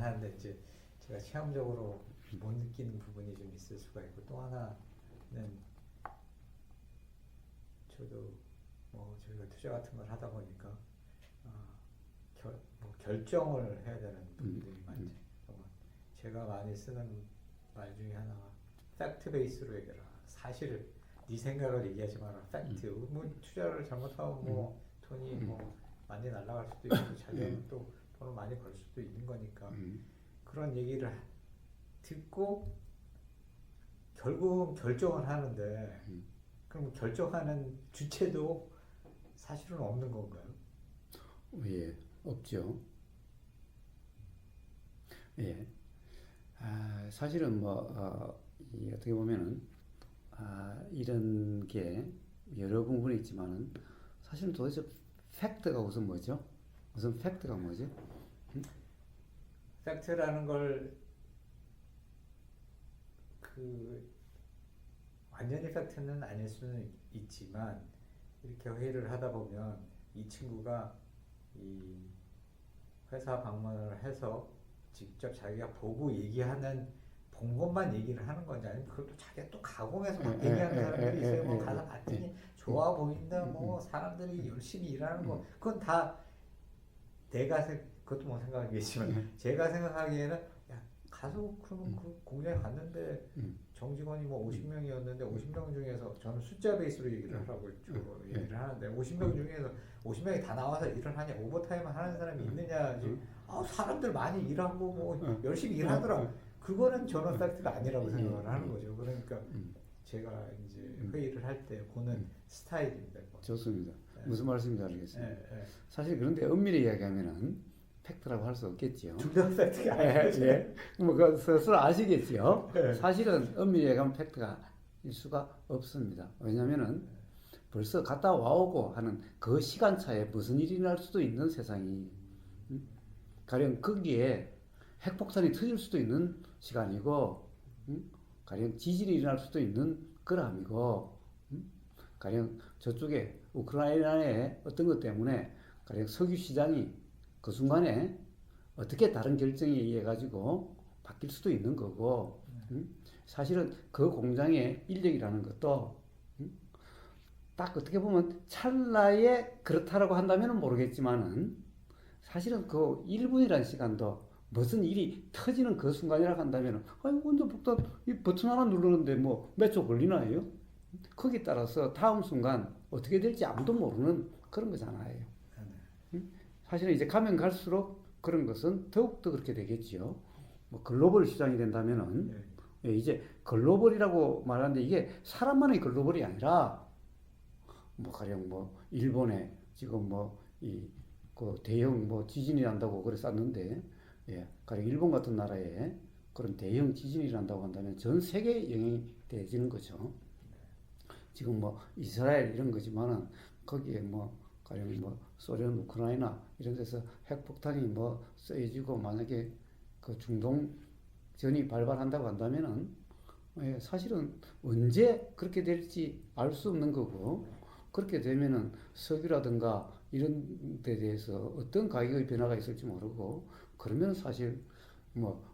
하는데 이제 제가 체험적으로 못 느끼는 부분이 좀 있을 수가 있고, 또 하나는 저도 뭐 저희가 투자 같은 걸 하다 보니까 어, 뭐 결정을 해야 되는 부분들이 많죠. 제가 많이 쓰는 말 중에 하나가 팩트 베이스로 얘기해라. 사실을, 네 생각을 얘기하지 마라. 팩트. 뭐 투자를 잘못하면 뭐 돈이 뭐 많이 날아갈 수도 있고 자기는 또 돈을 많이 벌 수도 있는 거니까 그런 얘기를 듣고 결국은 결정을 하는데, 그럼 결정하는 주체도 사실은 없는 건가요? 예, 없죠. 예. 사실은 어떻게 보면은, 이런 게 여러 부분이 있지만은, 사실은 도대체 팩트가 우선 뭐죠? 우선 팩트가 뭐죠? 팩트라는 걸 완전히 팩트는 아닐 수는 있지만, 이렇게 회의를 하다 보면 이 친구가 이 회사 방문을 해서 직접 자기가 보고 본 것만 얘기를 하는 건지, 아니면 그것도 자기가 또 가공해서 막 얘기하는 사람들이 있어요. 뭐 가서 봤더니 좋아 보인다, 뭐 사람들이 열심히 일하는 거, 그건 다 그것도 뭐 생각하겠지만 제가 생각하기에는, 야 가서 그러면 그 공장에 갔는데 정직원이 뭐 50명이었는데 50명 중에서, 저는 숫자 베이스로 얘기를 하라고 얘기를 하는데, 50명 중에서 50명이 다 나와서 일을 하냐, 오버타임 하는 사람이 있느냐, 사람들 많이 일하고 뭐 열심히 일하더라. 그거는 저는 팩트가 아니라고 생각을 하는 거죠. 그러니까 제가 이제 회의를 할 때 보는 스타일입니다. 좋습니다. 무슨 말씀인지 알겠습니다. 사실 그런데 엄밀히 이야기하면은 팩트라고 할 수 없겠죠. 둘 다 팩트가 아니죠. 뭐 스스로 아시겠죠. 사실은 엄밀히 얘기하면 팩트가 일 수가 없습니다. 왜냐면은 벌써 갔다 와오고 하는 그 시간차에 무슨 일이 날 수도 있는 세상이, 가령 거기에 핵폭탄이 터질 수도 있는 시간이고, 가령 지진이 일어날 수도 있는 그람이고, 가령 저쪽에 우크라이나의 어떤 것 때문에 가령 석유 시장이 그 순간에 어떻게 다른 결정에 의해 가지고 바뀔 수도 있는 거고, 사실은 그 공장의 인력이라는 것도 딱 어떻게 보면 찰나에 그렇다라고 한다면 모르겠지만은, 사실은 그 1분이라는 시간도 무슨 일이 터지는 그 순간이라고 한다면, 먼저 이 버튼 하나 누르는데 뭐 몇 초 걸리나요? 거기에 따라서 다음 순간 어떻게 될지 아무도 모르는 그런 거잖아요. 사실은 이제 가면 갈수록 그런 것은 더욱더 그렇게 되겠지요. 뭐 글로벌 시장이 된다면은, 이제 글로벌이라고 말하는데, 이게 사람만의 글로벌이 아니라, 뭐 가령 뭐 일본에 지금 그 대형 지진이 난다고 그랬었는데, 가령 일본 같은 나라에 그런 대형 지진이 난다고 한다면 전 세계에 영향이 되지는 거죠. 지금 이스라엘 이런 거지만은, 거기에 가령 소련, 우크라이나 이런 데서 핵폭탄이 쏘여지고, 만약에 그 중동전이 발발한다고 한다면은, 사실은 언제 그렇게 될지 알 수 없는 거고, 그렇게 되면은 석유라든가 이런 데 대해서 어떤 가격의 변화가 있을지 모르고, 그러면 사실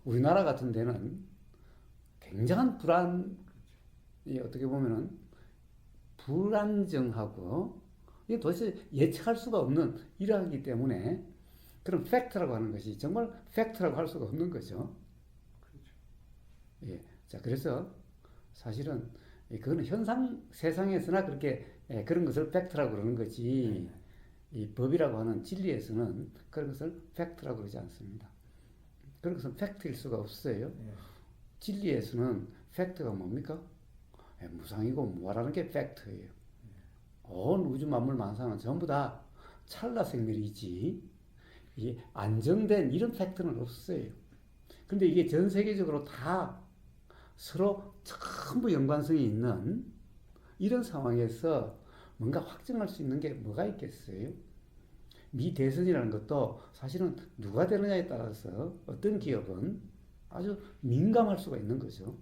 우리나라 같은 데는 굉장한 어떻게 보면은 불안정하고, 이게 도대체 예측할 수가 없는 일하기 때문에, 그런 팩트라고 하는 것이 정말 팩트라고 할 수가 없는 거죠. 그렇죠. 자, 그래서 사실은 그거는 세상에서나 그렇게 그런 것을 팩트라고 그러는 거지, 이 법이라고 하는 진리에서는 그런 것을 팩트라고 그러지 않습니다. 그런 것은 팩트일 수가 없어요. 진리에서는 팩트가 뭡니까? 무상이고 무아라는 게 팩트예요. 온 우주 만물 만상은 전부 다 찰나 생멸이지, 이게 안정된 이런 팩트는 없어요. 근데 이게 전 세계적으로 다 서로 전부 연관성이 있는 이런 상황에서 뭔가 확정할 수 있는 게 뭐가 있겠어요? 미 대선이라는 것도 사실은 누가 되느냐에 따라서 어떤 기업은 아주 민감할 수가 있는 거죠.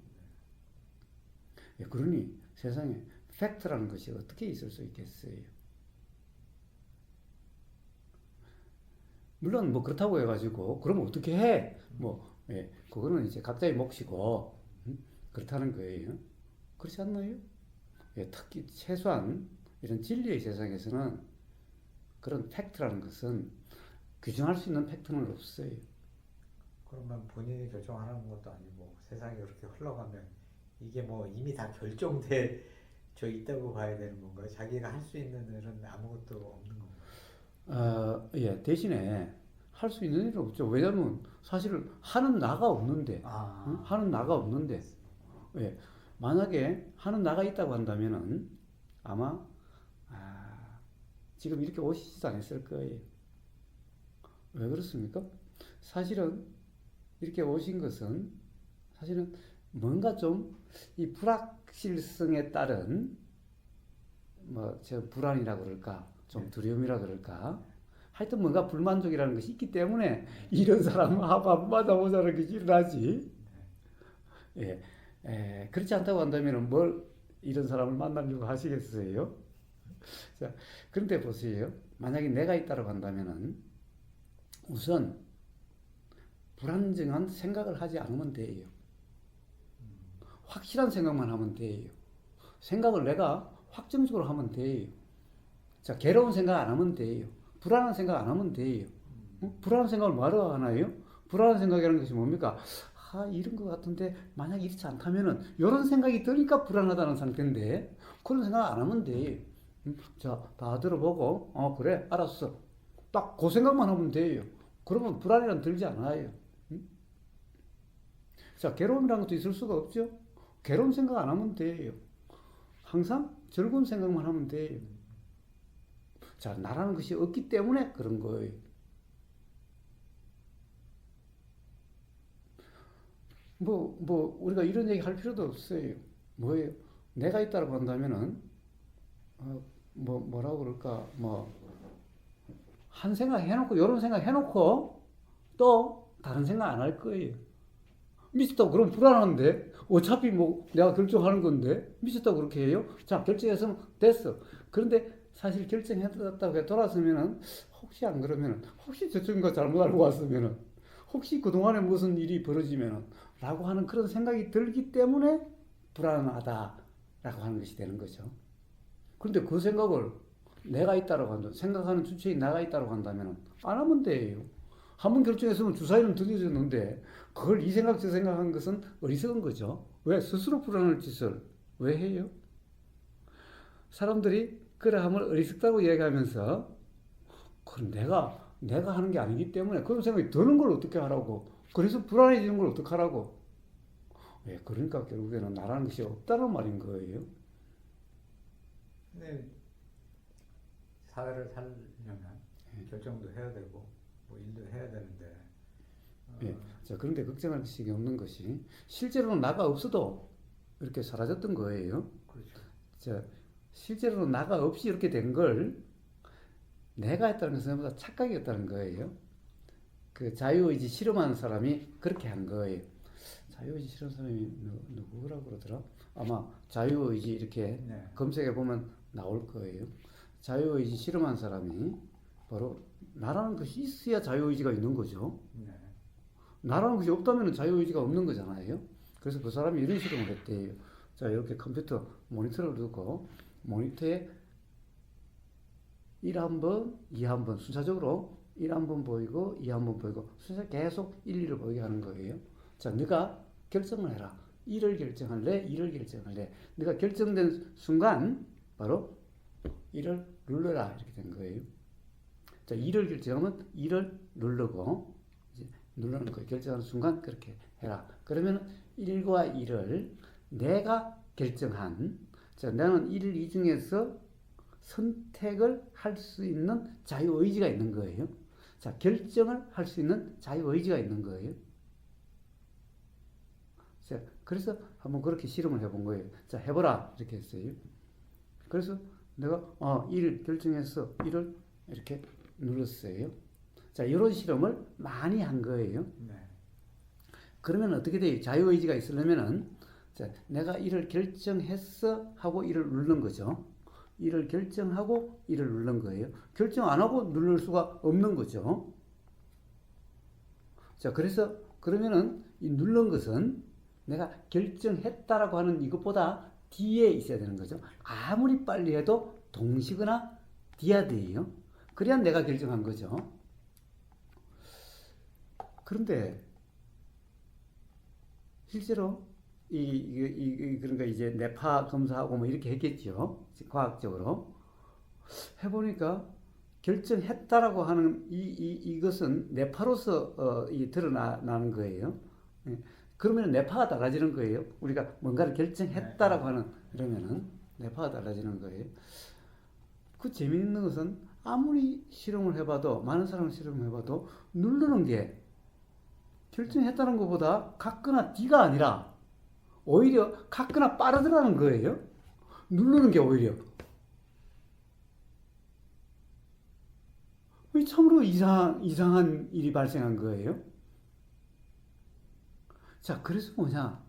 그러니 세상에 팩트라는 것이 어떻게 있을 수 있겠어요? 물론 뭐 그렇다고 해가지고 그러면 어떻게 해? 뭐 예, 그거는 이제 각자의 몫이고 그렇다는 거예요. 그렇지 않나요? 예, 특히 최소한 이런 진리의 세상에서는 그런 팩트라는 것은 규정할 수 있는 팩트는 없어요. 그러면 본인이 결정하는 것도 아니고 세상이 그렇게 흘러가면 이게 뭐 이미 다 결정돼 져 있다고 봐야 되는 건가요? 자기가 할 수 있는 일은 아무것도 없는 건가요? 예, 대신에 할 수 있는 일은 없죠. 왜냐하면 사실은 하는 나가 없는데, 아, 하는 나가 없는데, 예, 만약에 하는 나가 있다고 한다면은 아마 지금 이렇게 오시지도 않았을 거예요. 왜 그렇습니까? 사실은 이렇게 오신 것은 사실은 뭔가 좀 이 불확실성에 따른 뭐 저 불안이라 그럴까, 좀 두려움이라 그럴까, 하여튼 뭔가 불만족이라는 것이 있기 때문에 이런 사람 한번 만나보자는 것이 일어나지. 예, 그렇지 않다고 한다면 뭘 이런 사람을 만나려고 하시겠어요? 자, 그런데 보세요. 만약에 내가 있다고 한다면은 우선 불안정한 생각을 하지 않으면 돼요. 확실한 생각만 하면 돼요. 생각을 내가 확정적으로 하면 돼요. 자, 괴로운 생각 안 하면 돼요. 불안한 생각 안 하면 돼요. 불안한 생각을 뭐하러 하나요? 불안한 생각이라는 것이 뭡니까? 이런 것 같은데 만약 이렇지 않다면은 이런 생각이 드니까 불안하다는 상태인데 그런 생각 안 하면 돼요. 자, 다 들어보고 그래 알았어. 딱 그 생각만 하면 돼요. 그러면 불안이란 들지 않아요. 자, 괴로움이라는 것도 있을 수가 없죠. 괴로운 생각 안 하면 돼요. 항상 즐거운 생각만 하면 돼요. 자, 나라는 것이 없기 때문에 그런 거예요. 우리가 이런 얘기 할 필요도 없어요. 뭐예요? 내가 있다고 한다면은, 뭐라고 그럴까, 한 생각 해놓고, 요런 생각 해놓고, 또 다른 생각 안 할 거예요. 미쳤다고 그러면 불안한데, 어차피 내가 결정하는 건데, 미쳤다고 그렇게 해요? 자, 결정해서 됐어. 그런데 사실 결정했다고 돌아서면은, 혹시 안 그러면은, 혹시 저쪽인가 잘못 알고 왔으면은, 혹시 그동안에 무슨 일이 벌어지면은, 라고 하는 그런 생각이 들기 때문에 불안하다라고 하는 것이 되는 거죠. 그런데 그 생각을 내가 있다라고 한다, 생각하는 주체인 나가 있다라고 한다면 안 하면 돼요. 한번 결정했으면 주사위는 던져졌는데 그걸 이 생각 저 생각한 것은 어리석은 거죠. 왜? 스스로 불안할 짓을 왜 해요? 사람들이 그래 하면 어리석다고 얘기하면서 그럼 내가 하는 게 아니기 때문에 그런 생각이 드는 걸 어떻게 하라고, 그래서 불안해지는 걸 어떻게 하라고. 예, 그러니까 결국에는 나라는 것이 없다는 말인 거예요. 근데 사회를 살려면 결정도 해야 되고 뭐 일도 해야 되는데 예, 자, 그런데 걱정할 것이 없는 것이 실제로는 나가 없어도 이렇게 사라졌던 거예요. 그렇죠. 자, 실제로는 나가 없이 이렇게 된 걸 내가 했다는 것은 보다 착각이었다는 거예요. 그 자유의지 실험하는 사람이 그렇게 한 거예요. 자유의지 실험 사람이 누구라고 그러더라? 아마 자유의지 이렇게 검색해 보면 나올 거예요. 자유의지 실험한 사람이 바로 나라는 것이 있어야 자유의지가 있는 거죠. 나라는 것이 없다면 자유의지가 없는 거잖아요. 그래서 그 사람이 이런 실험을 했대요. 자, 이렇게 컴퓨터 모니터를 두고 모니터에 1 한 번, 2 한 번 순차적으로 1 한 번 보이고 2 한 번 보이고 순차적으로 계속 1, 2를 보이게 하는 거예요. 자, 네가 결정을 해라. 1을 결정할래? 2를 결정할래? 네가 결정된 순간 바로 1을 눌러라 이렇게 된 거예요. 자, 2를 결정하면 2를 누르고 이제 누르는 거예요. 결정하는 순간 그렇게 해라. 그러면 1과 2를 내가 결정한, 자, 나는 1, 2 중에서 선택을 할 수 있는 자유의지가 있는 거예요. 자, 결정을 할 수 있는 자유의지가 있는 거예요. 자, 그래서 한번 그렇게 실험을 해본 거예요. 자, 해보라 이렇게 했어요. 그래서 내가 1 결정해서 1을 이렇게 눌렀어요. 자, 이런 실험을 많이 한 거예요. 그러면 어떻게 돼요? 자유의지가 있으려면은, 자, 내가 1을 결정했어 하고 1을 누른 거죠. 1을 결정하고 1을 누른 거예요. 결정 안 하고 누를 수가 없는 거죠. 자, 그래서 그러면은 이 누른 것은 내가 결정했다라고 하는 이것보다 뒤에 있어야 되는 거죠. 아무리 빨리 해도 동시거나 디아드예요. 그래야 내가 결정한 거죠. 그런데 실제로 그러니까 이제 뇌파 검사하고 뭐 이렇게 했겠죠. 과학적으로 해보니까 결정했다라고 하는 이것은 뇌파로서 드러나는 거예요. 예. 그러면 뇌파가 달라지는 거예요. 우리가 뭔가를 결정했다라고 하는 그러면은 뇌파가 달라지는 거예요. 그 재미있는 것은 아무리 실험을 해봐도 많은 사람을 실험해봐도 누르는 게 결정했다는 것보다 같거나 D가 아니라 오히려 같거나 빠르더라는 거예요. 누르는 게 오히려. 참으로 이상한 일이 발생한 거예요. 자, 그래서 뭐냐?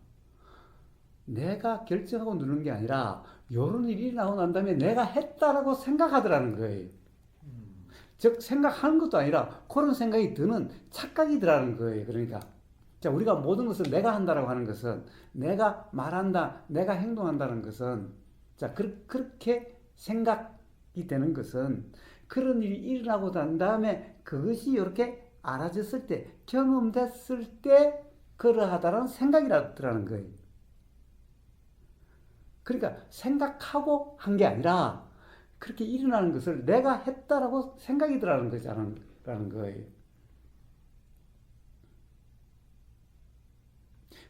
내가 결정하고 누르는 게 아니라 이런 일이 일어나고 난 다음에 내가 했다라고 생각하더라는 거예요. 즉 생각하는 것도 아니라 그런 생각이 드는 착각이더라는 거예요. 그러니까 자, 우리가 모든 것을 내가 한다라고 하는 것은 내가 말한다, 내가 행동한다는 것은 자, 그렇게 생각이 되는 것은 그런 일이 일어나고 난 다음에 그것이 이렇게 알아졌을 때, 경험됐을 때 그러하다라는 생각이라는 거예요. 그러니까 생각하고 한 게 아니라 그렇게 일어나는 것을 내가 했다라고 생각이 들라는 거잖아라는 거예요.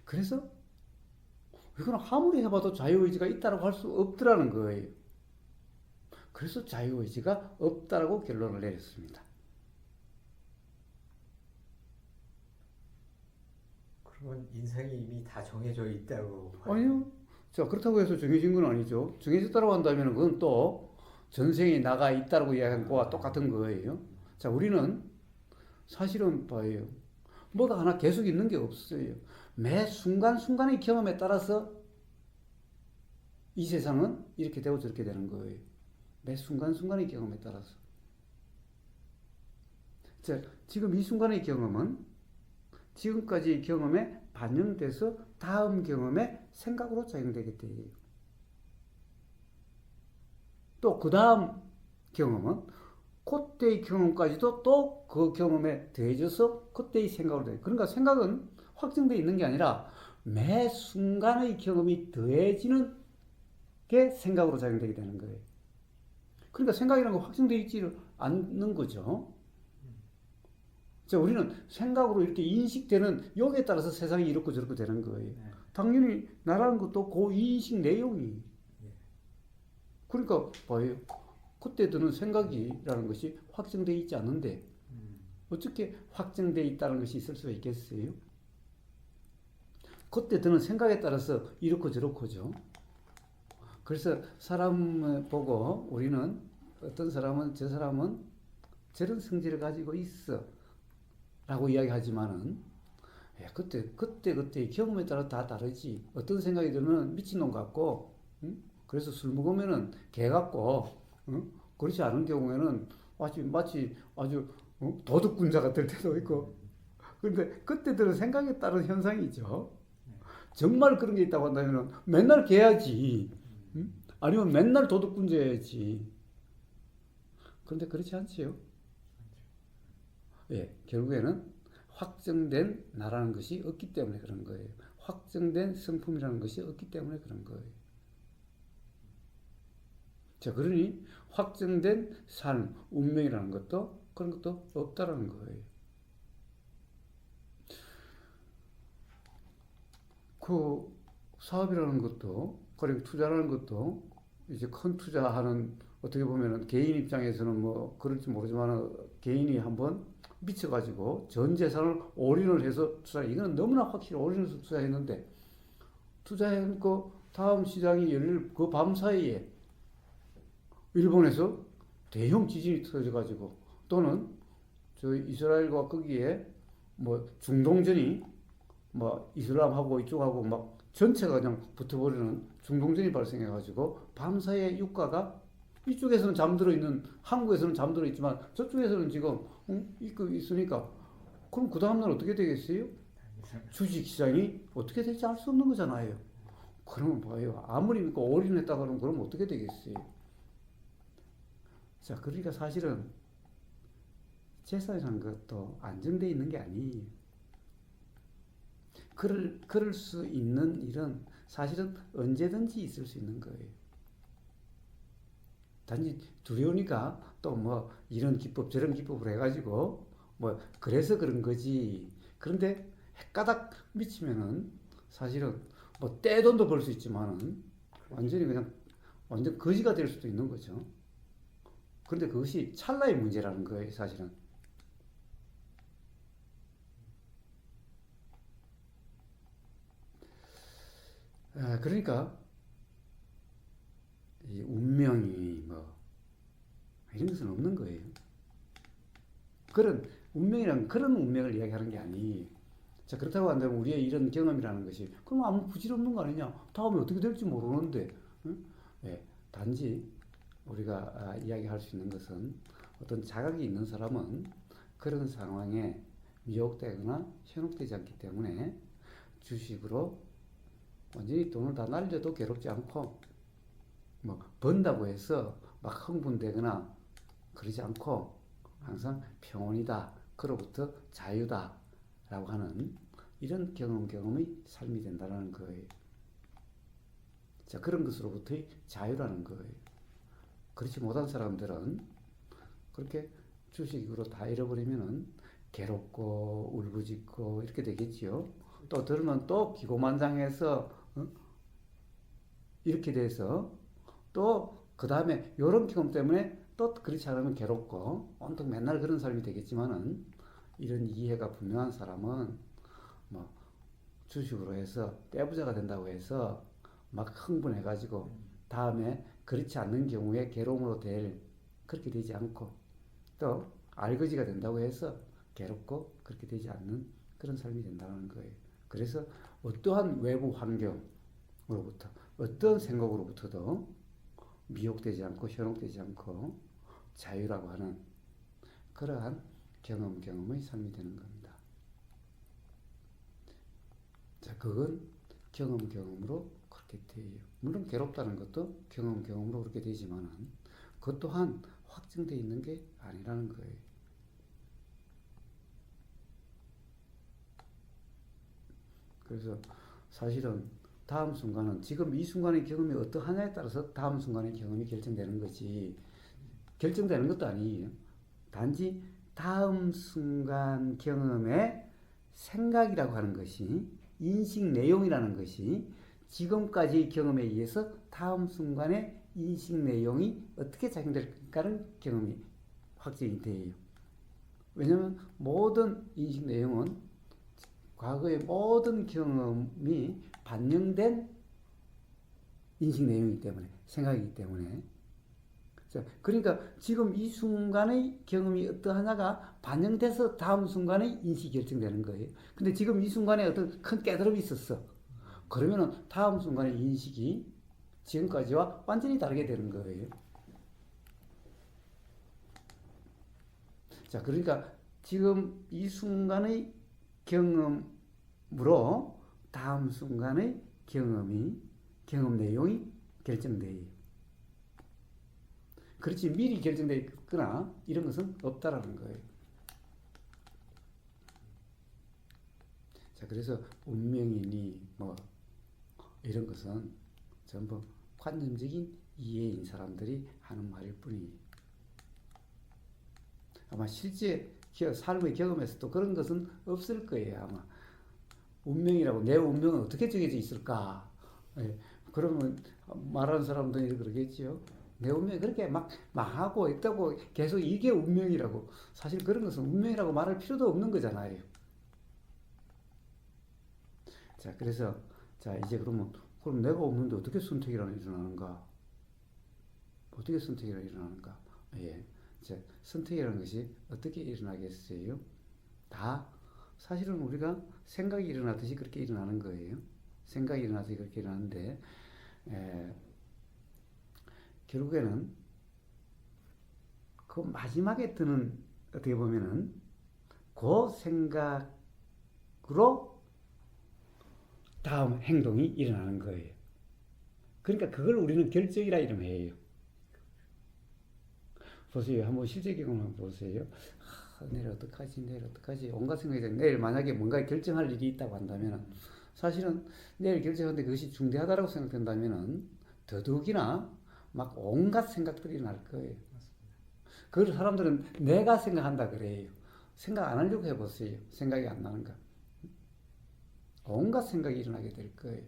그래서 이거는 아무리 해봐도 자유의지가 있다라고 할 수 없더라는 거예요. 그래서 자유의지가 없다라고 결론을 내렸습니다. 그러면 인생이 이미 다 정해져 있다고. 아니요. 자, 그렇다고 해서 정해진 건 아니죠. 정해졌다고 한다면 그건 또 전생에 나가 있다라고 이야기한 거와 똑같은 거예요. 자, 우리는 사실은 봐요. 뭐가 하나 계속 있는 게 없어요. 매 순간순간의 경험에 따라서 이 세상은 이렇게 되고 저렇게 되는 거예요. 매 순간순간의 경험에 따라서. 자, 지금 이 순간의 경험은 지금까지의 경험에 반영돼서 다음 경험에 생각으로 작용되게 돼요. 또 그 다음 경험은 그때의 경험까지도 또 그 경험에 더해져서 그때의 생각으로 돼요. 그러니까 생각은 확정되어 있는 게 아니라 매 순간의 경험이 더해지는 게 생각으로 작용되게 되는 거예요. 그러니까 생각이라는 건 확정되어 있지 않는 거죠. 자, 우리는 생각으로 이렇게 인식되는 여기에 따라서 세상이 이렇고 저렇고 되는 거예요. 당연히 나라는 것도 그 인식 내용이. 그러니까 봐요. 그때 드는 생각이라는 것이 확정되어 있지 않은데 어떻게 확정되어 있다는 것이 있을 수가 있겠어요? 그때 드는 생각에 따라서 이렇고 저렇고죠. 그래서 사람 보고 우리는 어떤 사람은 저 사람은 저런 성질을 가지고 있어 라고 이야기하지만은 그때 경험에 따라 다 다르지. 어떤 생각이 들면 미친놈 같고 그래서 술 먹으면은 개 같고 그렇지 않은 경우에는 마치 아주 도둑군자 같을 때도 있고. 그런데 그때 드는 생각에 따른 현상이죠. 정말 그런 게 있다고 한다면 맨날 개야지. 아니면 맨날 도둑군자야지. 그런데 그렇지 않지요. 예, 결국에는 확정된 나라는 것이 없기 때문에 그런 거예요. 확정된 성품이라는 것이 없기 때문에 그런 거예요. 자, 그러니 확정된 삶, 운명이라는 것도 그런 것도 없다라는 거예요. 그 사업이라는 것도, 그리고 투자라는 것도 이제 큰 투자하는 어떻게 보면은 개인 입장에서는 뭐 그럴지 모르지만 개인이 한번 미쳐가지고 전 재산을 올인을 해서 투자, 이거는 너무나 확실히 올인해서 투자했는데 투자해놓고 다음 시장이 열릴 그 밤 사이에 일본에서 대형 지진이 터져가지고 또는 저 이스라엘과 거기에 뭐 중동전이 뭐 이슬람하고 이쪽하고 막 전체가 그냥 붙어버리는 중동전이 발생해가지고 밤 사이에 유가가 이쪽에서는 잠들어 있는, 한국에서는 잠들어 있지만 저쪽에서는 지금 있으니까 그럼 그 다음날 어떻게 되겠어요? 주식시장이 어떻게 될지 알 수 없는 거잖아요. 그러면 봐요. 아무리 믿고 올인했다 그러면 어떻게 되겠어요? 자, 그러니까 사실은 재산이라는 것도 안정되어 있는 게 아니에요. 그럴 수 있는 일은 사실은 언제든지 있을 수 있는 거예요. 단지 두려우니까 또 뭐 이런 기법 저런 기법을 해가지고 뭐 그래서 그런 거지. 그런데 헷가닥 미치면은 사실은 뭐 떼돈도 벌 수 있지만은 완전히 그냥 완전 거지가 될 수도 있는 거죠. 그런데 그것이 찰나의 문제라는 거예요, 사실은. 그러니까 이 운명이 뭐 이런 것은 없는 거예요. 그런 운명이란 그런 운명을 이야기하는 게 아니. 자, 그렇다고 한다면 우리의 이런 경험이라는 것이 그럼 아무 부질없는 거 아니냐? 다음에 어떻게 될지 모르는데. 응? 예, 단지 우리가 이야기할 수 있는 것은 어떤 자각이 있는 사람은 그런 상황에 미혹되거나 현혹되지 않기 때문에 주식으로 완전히 돈을 다 날려도 괴롭지 않고 뭐 번다고 해서 막 흥분되거나 그러지 않고 항상 평온이다. 그로부터 자유다. 라고 하는 이런 경험의 삶이 된다는 거예요. 자, 그런 것으로부터의 자유라는 거예요. 그렇지 못한 사람들은 그렇게 주식으로 다 잃어버리면은 괴롭고 울부짖고 이렇게 되겠지요. 또 들으면 또 기고만장해서 이렇게 돼서 또 그 다음에 이런 경험 때문에 또 그렇지 않으면 괴롭고 온통 맨날 그런 삶이 되겠지만은 이런 이해가 분명한 사람은 뭐 주식으로 해서 떼부자가 된다고 해서 막 흥분해가지고 다음에 그렇지 않는 경우에 괴로움으로 그렇게 되지 않고 또 알거지가 된다고 해서 괴롭고 그렇게 되지 않는 그런 삶이 된다는 거예요. 그래서 어떠한 외부 환경으로부터 어떤 생각으로부터도 미혹되지 않고 현혹되지 않고 자유라고 하는 그러한 경험의 삶이 되는 겁니다. 자, 그건 경험으로 그렇게 돼요. 물론 괴롭다는 것도 경험으로 그렇게 되지만은 그것 또한 확정되어 있는 게 아니라는 거예요. 그래서 사실은 다음 순간은 지금 이 순간의 경험이 어떠하냐에 따라서 다음 순간의 경험이 결정되는 거지 결정되는 것도 아니에요. 단지 다음 순간 경험의 생각이라고 하는 것이 인식 내용이라는 것이 지금까지의 경험에 의해서 다음 순간의 인식 내용이 어떻게 작용될까는 경험이 확정이 돼요. 왜냐하면 모든 인식 내용은 과거의 모든 경험이 반영된 인식 내용이기 때문에 생각이기 때문에 그러니까 지금 이 순간의 경험이 어떠하냐가 반영돼서 다음 순간의 인식이 결정되는 거예요. 근데 지금 이 순간에 어떤 큰 깨달음이 있었어. 그러면은 다음 순간의 인식이 지금까지와 완전히 다르게 되는 거예요. 자, 그러니까 지금 이 순간의 경험으로 다음 순간의 경험 내용이 결정돼요. 그렇지 미리 결정되어 있거나 이런 것은 없다라는 거예요. 자, 그래서 운명이니 뭐 이런 것은 전부 관념적인 이해인 사람들이 하는 말일 뿐이에요. 아마 실제 삶의 경험에서도 그런 것은 없을 거예요. 아마 운명이라고 내 운명은 어떻게 정해져 있을까? 예, 그러면 말하는 사람들이 그러겠지요. 내 운명이 그렇게 막 망하고 있다고 계속 이게 운명이라고. 사실 그런 것은 운명이라고 말할 필요도 없는 거잖아요. 자, 그래서 자 이제 그럼 내가 없는데 어떻게 선택이라는 일어나는가? 어떻게 선택이라는 일어나는가? 예, 자, 선택이라는 것이 어떻게 일어나겠어요? 다 사실은 우리가 생각이 일어나듯이 그렇게 일어나는 거예요. 생각이 일어나듯이 그렇게 일어나는데 결국에는 그 마지막에 드는 어떻게 보면은 그 생각으로 다음 행동이 일어나는 거예요. 그러니까 그걸 우리는 결정이라 이름해요. 보세요. 한번 실제 경험 한번 보세요. 내일 어떡하지? 온갖 생각이 들어요. 내일 만약에 뭔가 결정할 일이 있다고 한다면 사실은 내일 결정하는데 그것이 중대하다고 생각된다면 더더욱이나 막 온갖 생각들이 날 거예요. 그걸 사람들은 내가 생각한다 그래요. 생각 안 하려고 해보세요. 생각이 안 나는가. 온갖 생각이 일어나게 될 거예요.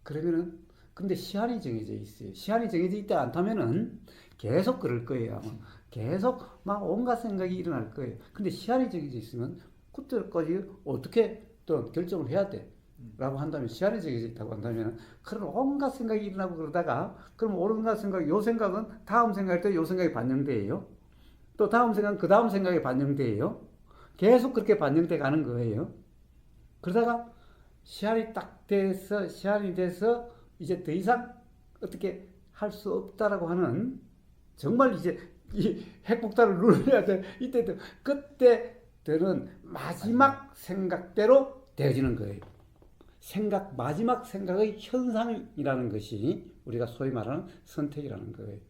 그러면은 근데 시한이 정해져 있어요. 시한이 정해져 있지 않다면은 계속 그럴 거예요. 아마. 계속 막 온갖 생각이 일어날 거예요. 근데 시한이 정해져 있으면 그때까지 어떻게 또 결정을 해야 돼? 라고 한다면 시한이 정해져 있다고 한다면 그런 온갖 생각이 일어나고 그러다가 그럼 온갖 생각, 요 생각은 다음 생각할 때 요 생각이 반영돼요. 또 다음 생각은 그 다음 생각이 반영돼요. 계속 그렇게 반영돼 가는 거예요. 그러다가 시한이 돼서 이제 더 이상 어떻게 할 수 없다라고 하는 정말 이제 이 핵폭탄을 눌러야 돼. 그때들은 마지막 생각대로 되어지는 거예요. 마지막 생각의 현상이라는 것이 우리가 소위 말하는 선택이라는 거예요.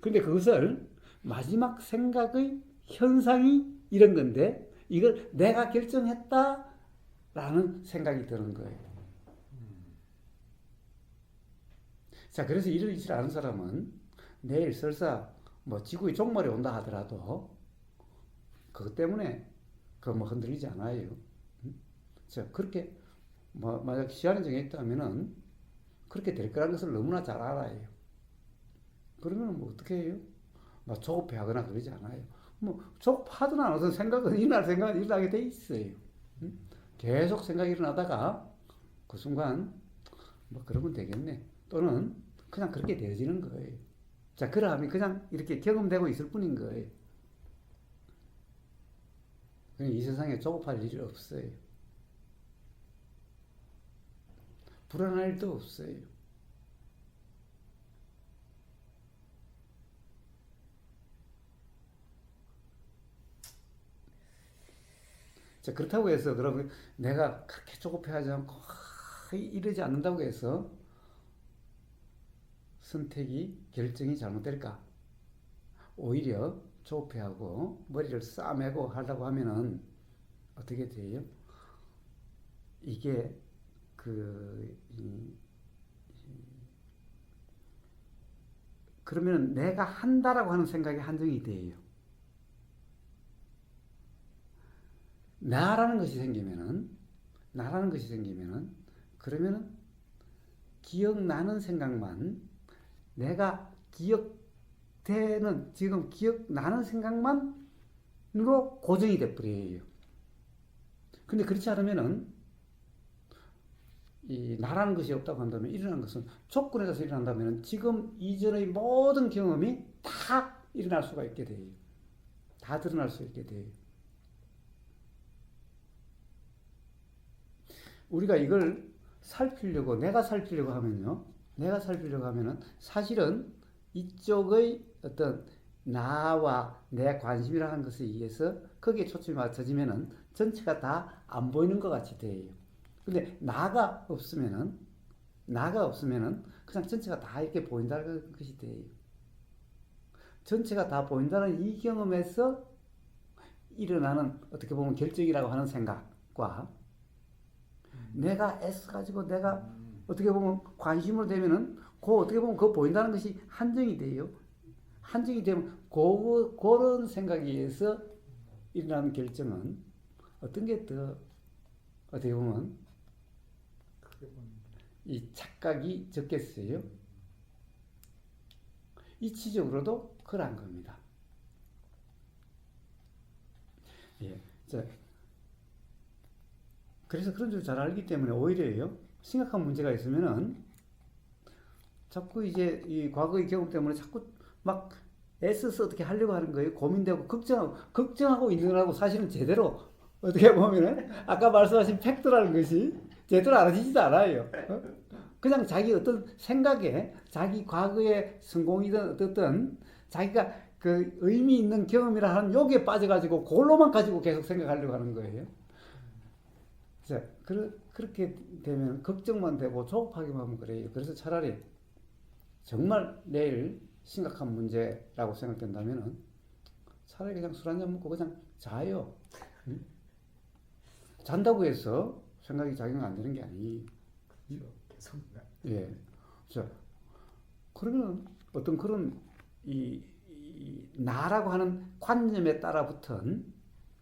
그런데 그것을 마지막 생각의 현상이 이런 건데 이걸 내가 결정했다라는 생각이 드는 거예요. 자, 그래서 이를 잊지 않은 사람은 내일 설사 뭐 지구의 종말이 온다 하더라도 그것 때문에 뭐 흔들리지 않아요. 자, 그렇게 뭐 만약 시한이 정했다면은 그렇게 될 거라는 것을 너무나 잘 알아요. 그러면 뭐 어떻게 해요? 막 조급해하거나 그러지 않아요. 뭐 조급하든 안 하든 생각은 일어나게 돼 있어요. 계속 생각이 일어나다가 그 순간 뭐 그러면 되겠네. 또는 그냥 그렇게 되어지는 거예요. 자, 그러하면 그냥 이렇게 경험되고 있을 뿐인 거예요. 이 세상에 조급할 일이 없어요. 불안할 일도 없어요. 자, 그렇다고 해서 그러면 내가 그렇게 조급해하지 않고 이러지 않는다고 해서 선택이 결정이 잘못될까? 오히려 조급해하고 머리를 싸매고 하려고 하면은 어떻게 돼요? 이게 그러면 내가 한다라고 하는 생각이 한정이 돼요. 나라는 것이 생기면은 그러면은 기억나는 생각만 내가 지금 기억나는 생각만으로 고정이 돼버려요. 근데 그렇지 않으면은 이 나라는 것이 없다고 한다면 일어나는 것은 조건에 따라서 일어난다면 지금 이전의 모든 경험이 다 일어날 수가 있게 돼요. 다 드러날 수 있게 돼요. 우리가 이걸 내가 살피려고 하면은 사실은 이쪽의 어떤 나와 내 관심이라 하는 것에 의해서 거기에 초점이 맞춰지면은 전체가 다 안 보이는 것 같이 돼요. 근데 나가 없으면은 그냥 전체가 다 이렇게 보인다는 것이 돼요. 전체가 다 보인다는 이 경험에서 일어나는 어떻게 보면 결정이라고 하는 생각과 내가 애써가지고 내가 어떻게 보면 관심을 대면은 어떻게 보면 그거 보인다는 것이 한정이 돼요. 한정이 되면 그런 생각에 의해서 일어나는 결정은 어떤 게 더 어떻게 보면 이 착각이 적겠어요. 이치적으로도 그러한 겁니다. 예. 자, 그래서 그런 줄 잘 알기 때문에 오히려요, 심각한 문제가 있으면은 자꾸 이제 이 과거의 경험 때문에 자꾸 막 애써서 어떻게 하려고 하는 거예요. 고민되고 걱정하고 있는 거라고 사실은 제대로 어떻게 보면은 아까 말씀하신 팩트라는 것이 제대로 알아지지도 않아요. 그냥 자기 어떤 생각에 자기 과거의 성공이든 어떻든 자기가 그 의미 있는 경험이라 하는 여기에 빠져가지고 그걸로만 가지고 계속 생각하려고 하는 거예요. 자, 그렇게 되면 걱정만 되고 조급하기만 하면 그래요. 그래서 차라리 정말 내일 심각한 문제라고 생각된다면은 차라리 그냥 술 한잔 먹고 그냥 자요. 응? 잔다고 해서 생각이 작용 안 되는 게 아니. 그렇죠. 계속 예. 자, 그러면 어떤 그런 나라고 하는 관념에 따라 붙은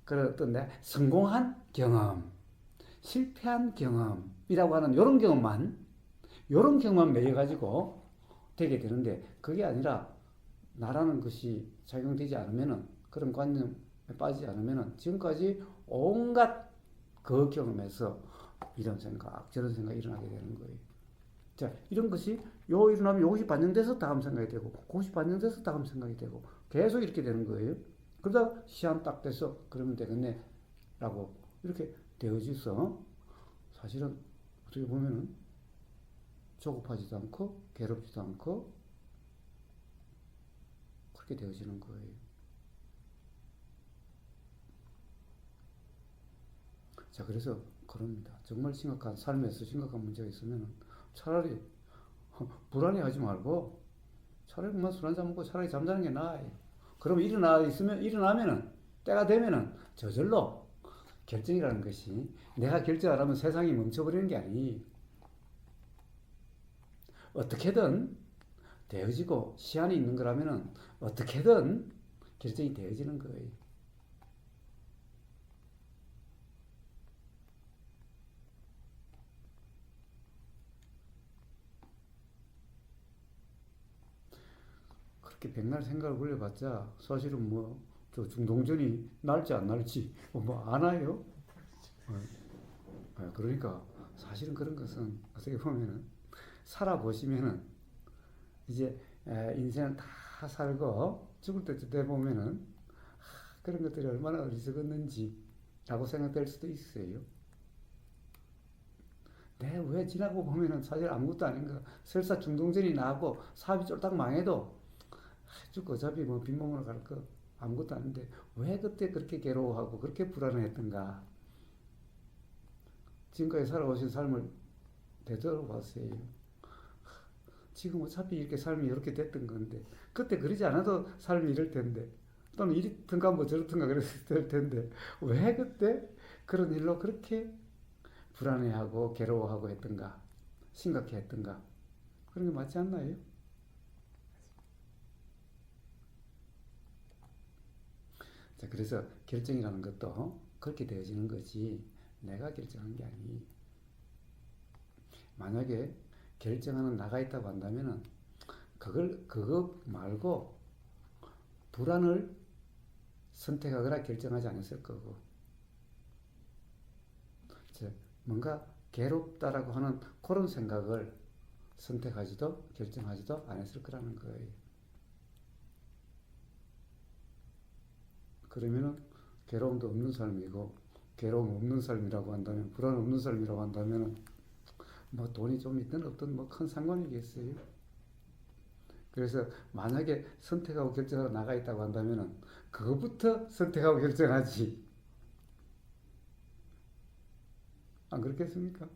그런 어떤 성공한 경험, 실패한 경험이라고 하는 이런 경험만 매여가지고 되게 되는데 그게 아니라 나라는 것이 작용되지 않으면은 그런 관념에 빠지지 않으면은 지금까지 온갖 그 경험에서 이런 생각, 저런 생각이 일어나게 되는 거예요. 자, 이런 것이 일어나면 이것이 반영돼서 다음 생각이 되고 그것이 반영돼서 다음 생각이 되고 계속 이렇게 되는 거예요. 그러다가 시한 딱 돼서 그러면 되겠네 라고 이렇게 되어져서 사실은 어떻게 보면은 조급하지도 않고 괴롭지도 않고 그렇게 되어지는 거예요. 자, 그래서 그럽니다. 정말 심각한 삶에서 심각한 문제가 있으면 차라리 불안해하지 말고 차라리 그만 술 한잔 먹고 차라리 잠자는 게 나아요. 그러면 일어나면은 때가 되면은 저절로 결정이라는 것이 내가 결정 안 하면 세상이 멈춰버리는 게 아니. 어떻게든 되어지고 시한이 있는 거라면은 어떻게든 결정이 되어지는 거예요. 그렇게 백날 생각을 굴려봤자 사실은 저 중동전이 날지 안 날지 아나요? 그러니까 사실은 그런 것은 어떻게 보면은 살아보시면은 이제 인생을 다 살고 죽을 때쯤 보면은 그런 것들이 얼마나 어리석었는지라고 생각될 수도 있어요. 왜 지나고 보면은 사실 아무것도 아닌가. 설사 중동전이 나고 사업이 쫄딱 망해도 죽고 어차피 빈몸으로 갈 거 아무것도 아닌데 왜 그때 그렇게 괴로워하고 그렇게 불안해했던가. 지금까지 살아오신 삶을 되돌아봤어요. 지금 어차피 이렇게 삶이 이렇게 됐던 건데 그때 그러지 않아도 삶이 이럴 텐데 또는 이렇든가 저렇든가 그랬을 텐데 왜 그때 그런 일로 그렇게 불안해하고 괴로워하고 했던가 심각해했던가 그런 게 맞지 않나요? 자, 그래서 결정이라는 것도 그렇게 되어지는 거지 내가 결정한 게 아니. 만약에 결정하는 나가 있다고 한다면은 그거 말고 불안을 선택하거나 결정하지 않았을 거고, 뭔가 괴롭다라고 하는 그런 생각을 선택하지도 결정하지도 않았을 거라는 거예요. 그러면은 괴로움도 없는 삶이고, 괴로움 없는 삶이라고 한다면, 불안 없는 삶이라고 한다면은 돈이 좀 있든 없든 큰 상관이겠어요. 그래서 만약에 선택하고 결정하러 나가 있다고 한다면은 그것부터 선택하고 결정하지. 안 그렇겠습니까?